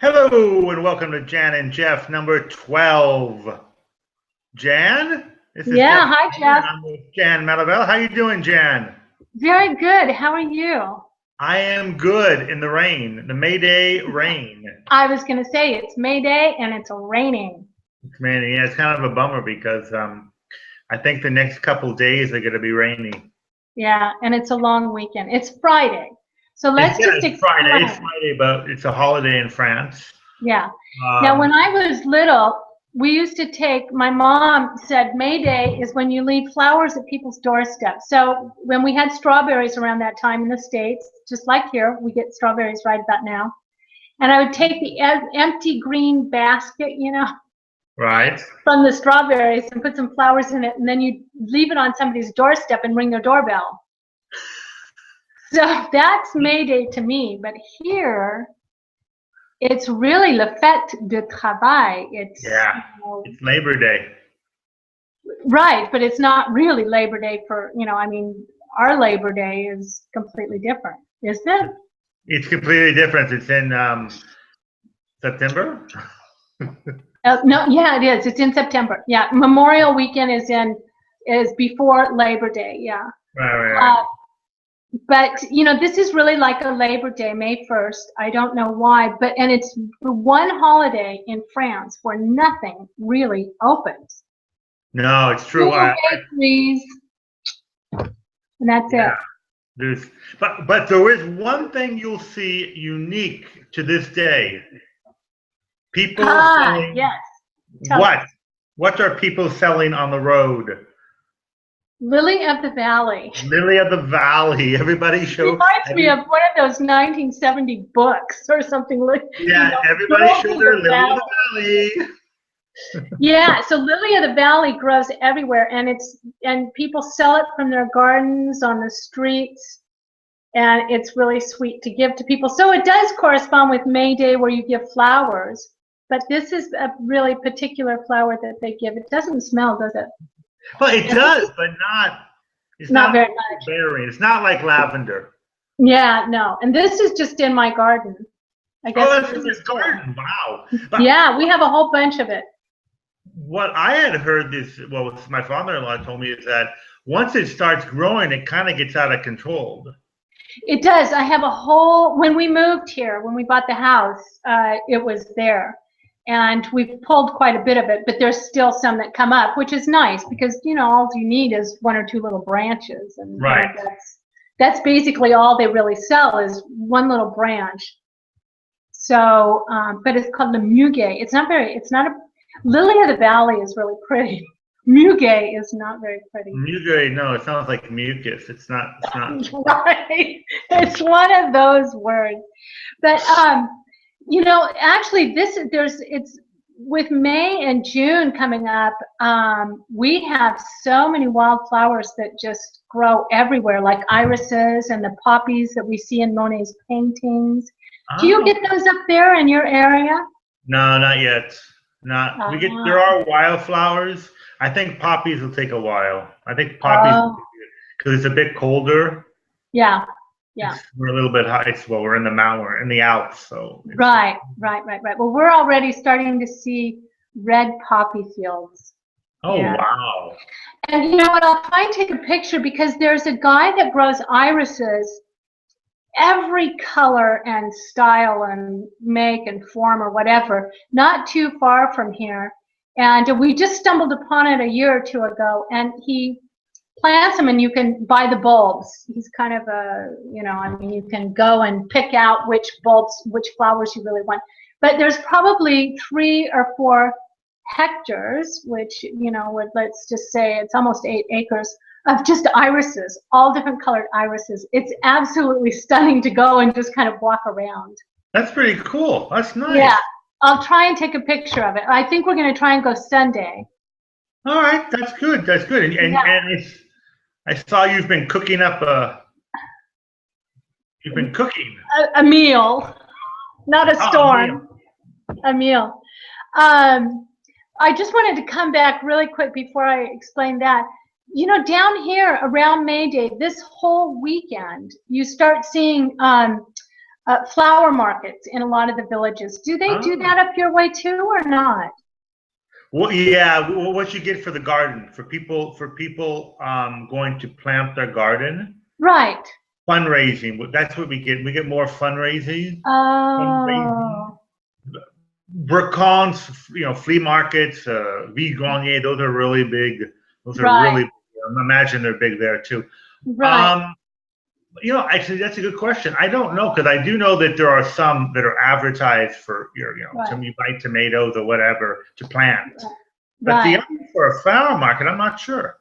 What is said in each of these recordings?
Hello and welcome to Jan and Jeff number 12. Jan, this is Jeff. Yeah, hi Jeff. I'm with Jan Malabelle. How you doing, Jan? Very good. How are you? I am good in the rain, the May Day rain. I was going to say it's May Day and it's raining. Man, yeah, it's kind of a bummer because I think the next couple days are going to be rainy. Yeah, and it's a long weekend. It's Friday. So let's just It's explain. Friday. It's Friday, but it's a holiday in France. Yeah. Now, when I was little, we used to my mom said May Day is when you leave flowers at people's doorsteps. So when we had strawberries around that time in the States, just like here, we get strawberries right about now. And I would take the empty green basket, Right. from the strawberries and put some flowers in it, and then you leave it on somebody's doorstep and ring their doorbell. So that's May Day to me, but here it's really la fête de travail. It's it's Labor Day. Right, but it's not really Labor Day our Labor Day is completely different, isn't it? It's completely different. It's in September. No, yeah, it is. It's in September. Yeah, Memorial Weekend is before Labor Day. Yeah. Right. But this is really like a Labor Day, May 1st. I don't know why, and it's the one holiday in France where nothing really opens. No, it's true. Bakeries, and that's it. But there is one thing you'll see unique to this day. People selling. Yes. What are people selling on the road? Lily of the Valley. Lily of the Valley. Everybody show. It reminds me of one of those 1970 books or something like. Yeah, everybody show their Lily of the Valley. Yeah, so Lily of the Valley grows everywhere, and people sell it from their gardens on the streets, and it's really sweet to give to people. So it does correspond with May Day where you give flowers, but this is a really particular flower that they give. It doesn't smell, does it? Well, it does, but it's not very much. Berry. It's not like lavender. Yeah, no. And this is just in my garden. I guess that's in your garden. Wow. Yeah, we have a whole bunch of it. What I had heard my father-in-law told me is that once it starts growing, it kind of gets out of control. It does. I have when we moved here, when we bought the house, it was there. And we've pulled quite a bit of it, but there's still some that come up, which is nice because, all you need is one or two little branches. And right. That's basically all they really sell is one little branch. So, but it's called the muguet. It's not a, Lily of the Valley is really pretty. Muguet is not very pretty. Muguet, no, it sounds like mucus. It's not. Right. It's one of those words. But, actually it's with May and June coming up, we have so many wildflowers that just grow everywhere, like irises and the poppies that we see in Monet's paintings. Do you get those up there in your area? No, not yet. There are wildflowers. I think poppies will take a while. I think poppies because it's a bit colder. Yeah. We're a little bit high. Well, we're in we're in the Alps, so. Right. Well, we're already starting to see red poppy fields. Oh, yeah. Wow. And you know what? I'll try and take a picture because there's a guy that grows irises, every color and style and make and form or whatever, not too far from here. And we just stumbled upon it a year or two ago, and he plants them and you can buy the bulbs. He's kind of you can go and pick out which flowers you really want. But there's probably 3 or 4 hectares, which, let's just say it's almost 8 acres of just irises, all different colored irises. It's absolutely stunning to go and just kind of walk around. That's pretty cool. That's nice. Yeah, I'll try and take a picture of it. I think we're going to try and go Sunday. All right, that's good. And I saw you've been cooking up You've been cooking a meal, not a storm. A meal. I just wanted to come back really quick before I explain that. Down here around May Day, this whole weekend, you start seeing flower markets in a lot of the villages. Do they do that up your way too, or not? Well, yeah. What you get for the garden for people going to plant their garden. Right. Fundraising. That's what we get. We get more fundraising. Oh. Bricons, flea markets, vide-grenier. Those are really big. Those are Right. really. I imagine they're big there too. Right. Actually, that's a good question. I don't know, because I do know that there are some that are advertised for Right. you buy tomatoes or whatever to plant. Right. But the other for a flower market, I'm not sure.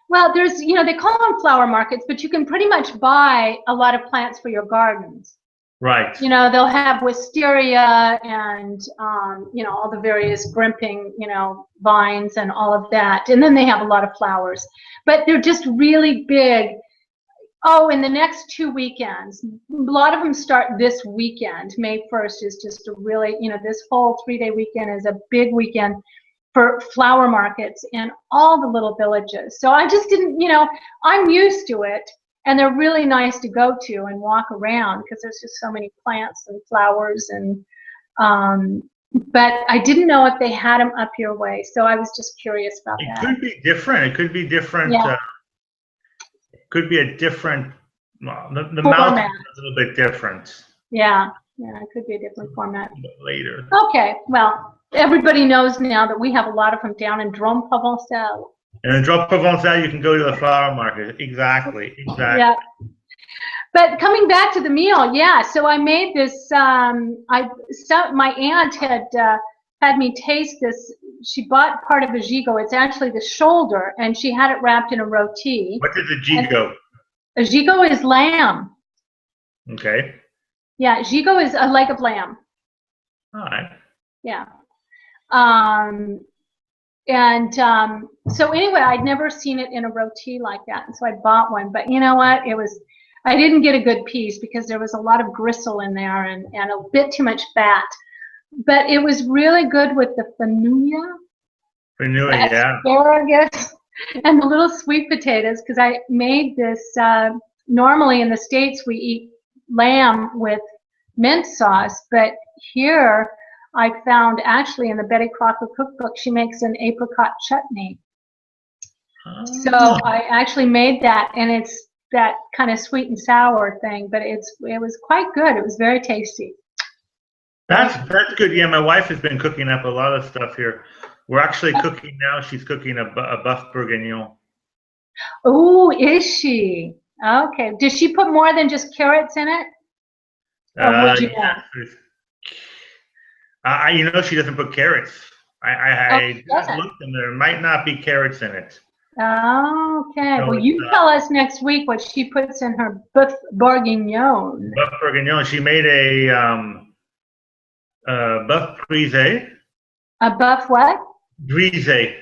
Well, there's, they call them flower markets, but you can pretty much buy a lot of plants for your gardens. Right. They'll have wisteria and, all the various grimping, vines and all of that. And then they have a lot of flowers. But they're just really big. Oh, in the next 2 weekends, a lot of them start this weekend. May 1st is just a really, this whole 3-day weekend is a big weekend for flower markets in all the little villages. So I just didn't, I'm used to it, and they're really nice to go to and walk around because there's just so many plants and flowers and, but I didn't know if they had them up your way. So I was just curious about that. It could be different. It could be different. Yeah. Could be a different, the mouth is a little bit different. Yeah, it could be a different format. Later. Okay, well, everybody knows now that we have a lot of them down in Drôme Provençal. And in Drôme Provençal, you can go to the flower market. Exactly. Yeah. But coming back to the meal, yeah, so I made this, my aunt had me taste this. She bought part of a gigot. It's actually the shoulder, and she had it wrapped in a roti. What is a gigot? A gigot is lamb. Okay. Yeah, gigot is a leg of lamb. All right. Yeah. So anyway, I'd never seen it in a roti like that, and so I bought one. But you know what? I didn't get a good piece because there was a lot of gristle in there and a bit too much fat. But it was really good with the fenouil, yeah. Asparagus, and the little sweet potatoes, because I made this, normally in the States we eat lamb with mint sauce, but here I found actually in the Betty Crocker cookbook, she makes an apricot chutney. So I actually made that, and it's that kind of sweet and sour thing, but it was quite good. It was very tasty. That's good. Yeah, my wife has been cooking up a lot of stuff here. We're actually cooking now. She's cooking a buff bourguignon. Oh, is she? Okay. Does she put more than just carrots in it? Or would you she doesn't put carrots. I looked and there might not be carrots in it. Okay. Well, you tell us next week what she puts in her buff bourguignon. Buff bourguignon. She made a buff brisé. A buff what? Brisé.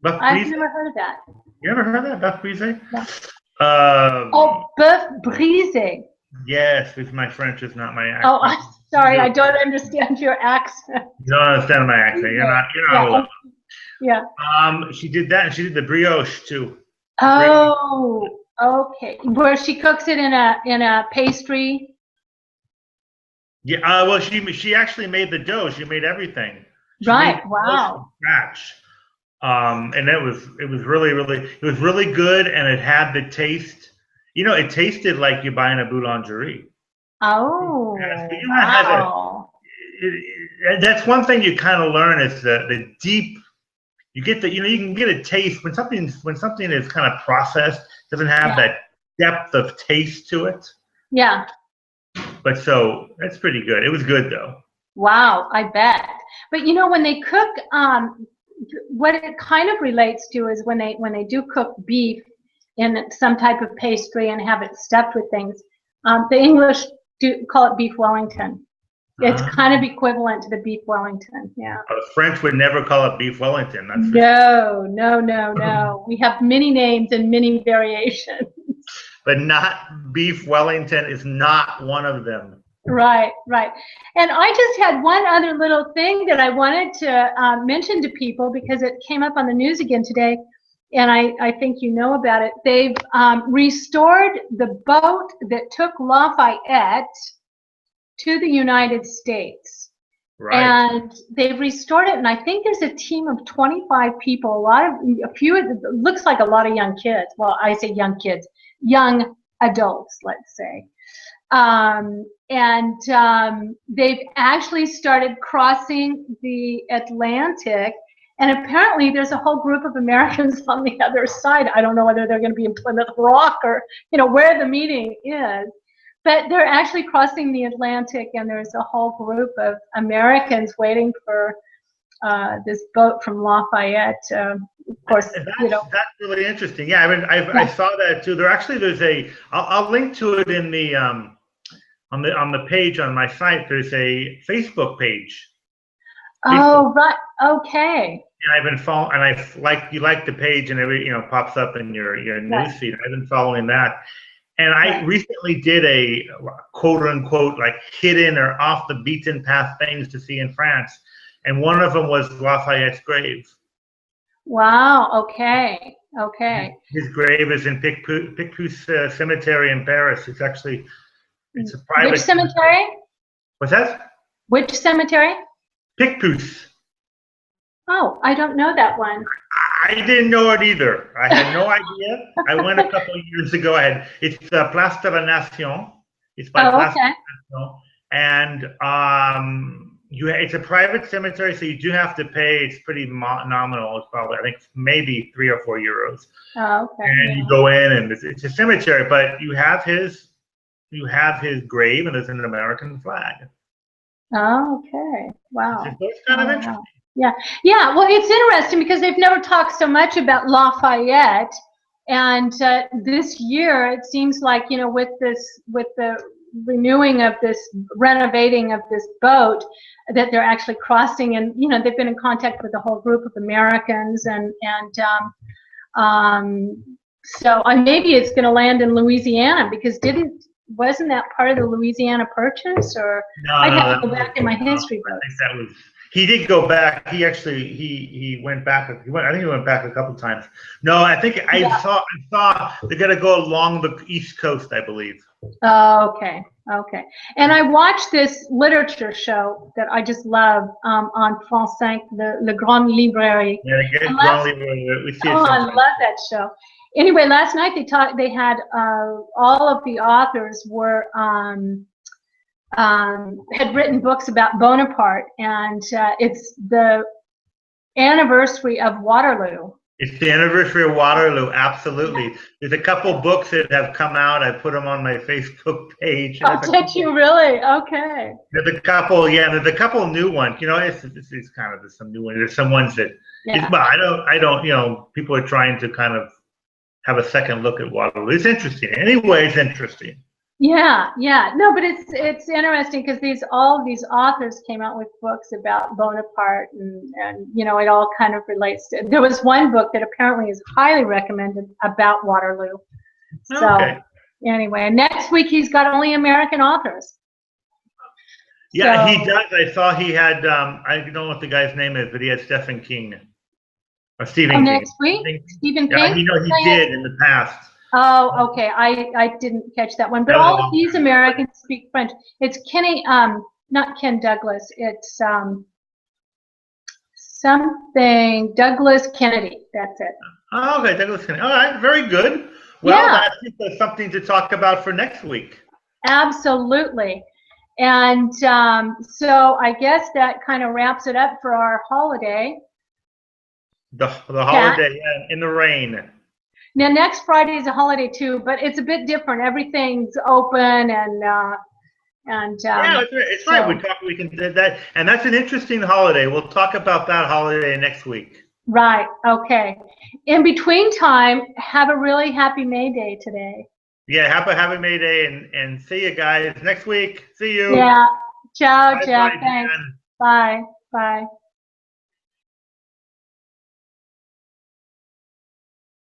Buff I've brisé? never heard of that. You ever heard of that, buff brisé? No. Buff brisé. Yes, my French is not my accent. Oh, I'm sorry, I don't understand your accent. You don't understand my accent. You're not alone. Yeah. She did that, and she did the brioche too. Oh, okay. Where she cooks it in a pastry. Yeah. Well, she actually made the dough. She made everything. Right. Wow. From scratch. And it was really good, and it had the taste. It tasted like you buy in a boulangerie. Oh. Wow. That's one thing you kind of learn is the deep. You get you can get a taste when something is kind of processed, doesn't have that depth of taste to it. Yeah. But so that's pretty good. It was good though. Wow, I bet. But when they cook, what it kind of relates to is when they do cook beef in some type of pastry and have it stuffed with things. The English do call it beef Wellington. It's kind of equivalent to the beef Wellington, yeah. The French would never call it beef Wellington. That's No. We have many names and many variations. But not beef Wellington is not one of them. Right. And I just had one other little thing that I wanted to mention to people because it came up on the news again today. and I think you know about it. They've restored the boat that took Lafayette to the United States. Right. And they've restored it, and I think there's a team of 25 people. A few, it looks like a lot of young kids. Well, I say young kids, young adults, let's say. They've actually started crossing the Atlantic, and apparently there's a whole group of Americans on the other side. I don't know whether they're going to be in Plymouth Rock or, where the meeting is. But they're actually crossing the Atlantic, and there's a whole group of Americans waiting for this boat from Lafayette. Of course, that's really interesting. Yeah, I mean, I saw that too. There's a. I'll link to it in the on the page on my site. There's a Facebook page. Oh, right. Okay. And I've been following, and you like the page, and every pops up in your newsfeed. I've been following that. And I recently did a quote unquote like hidden or off the beaten path things to see in France. And one of them was Lafayette's grave. Wow. Okay. Okay. His grave is in Picpus Cemetery in Paris. It's a private. Which cemetery? What's that? Which cemetery? Picpus. Oh, I don't know that one. I didn't know it either. I had no idea. I went a couple of years ago. It's Place de la Nation. It's by Place de la Nation. And it's a private cemetery, so you do have to pay. It's pretty nominal. It's probably, I think, maybe 3 or 4 euros. Oh, okay. And you go in, and it's a cemetery, but you have his grave, and there's an American flag. Oh, okay. Wow. So it's kind of interesting. Yeah, yeah. Well, it's interesting because they've never talked so much about Lafayette, and this year it seems like with the renewing of this, renovating of this boat, that they're actually crossing, and they've been in contact with a whole group of Americans, and so maybe it's going to land in Louisiana because wasn't that part of the Louisiana Purchase? Or no, I'd have to go back in my history books. I think he did go back. He actually he went back. I think he went back a couple times. No, I think I saw they're gonna go along the East Coast, I believe. Oh, okay, okay. And I watched this literature show that I just love on France 5, Le Grand Librairie. Yeah, the Grand Librairie. We see it I love that show. Anyway, last night they had all of the authors were had written books about Bonaparte, and it's the anniversary of Waterloo. It's the anniversary of Waterloo, absolutely. There's a couple books that have come out. I put them on my Facebook page. Oh, did you really? Okay. There's a couple, there's a couple new ones. It's kind of some new ones. There's some ones that, but I don't, people are trying to kind of have a second look at Waterloo. It's interesting. Anyway, it's interesting. Yeah, yeah. No, but it's interesting because all of these authors came out with books about Bonaparte, and it all kind of relates to. There was one book that apparently is highly recommended about Waterloo. So anyway, next week he's got only American authors. Yeah, so, he does. I saw he had. I don't know what the guy's name is, but he had Stephen King. Or Stephen King. Next week, Stephen King. Yeah, he did in the past. Oh, okay. I didn't catch that one. But all of these Americans speak French. It's Kenny, not Ken Douglas. It's something Douglas Kennedy. That's it. Oh, okay, Douglas Kennedy. All right, very good. Well, that's something to talk about for next week. Absolutely. And so I guess that kind of wraps it up for our holiday. The holiday in the rain. Now next Friday is a holiday too, but it's a bit different. Everything's open and it's right. We can do that, and that's an interesting holiday. We'll talk about that holiday next week. Right. Okay. In between time, have a really happy May Day today. Yeah, happy May Day, and see you guys next week. See you. Yeah. Ciao, bye, Jeff. Thanks. Bye. Bye.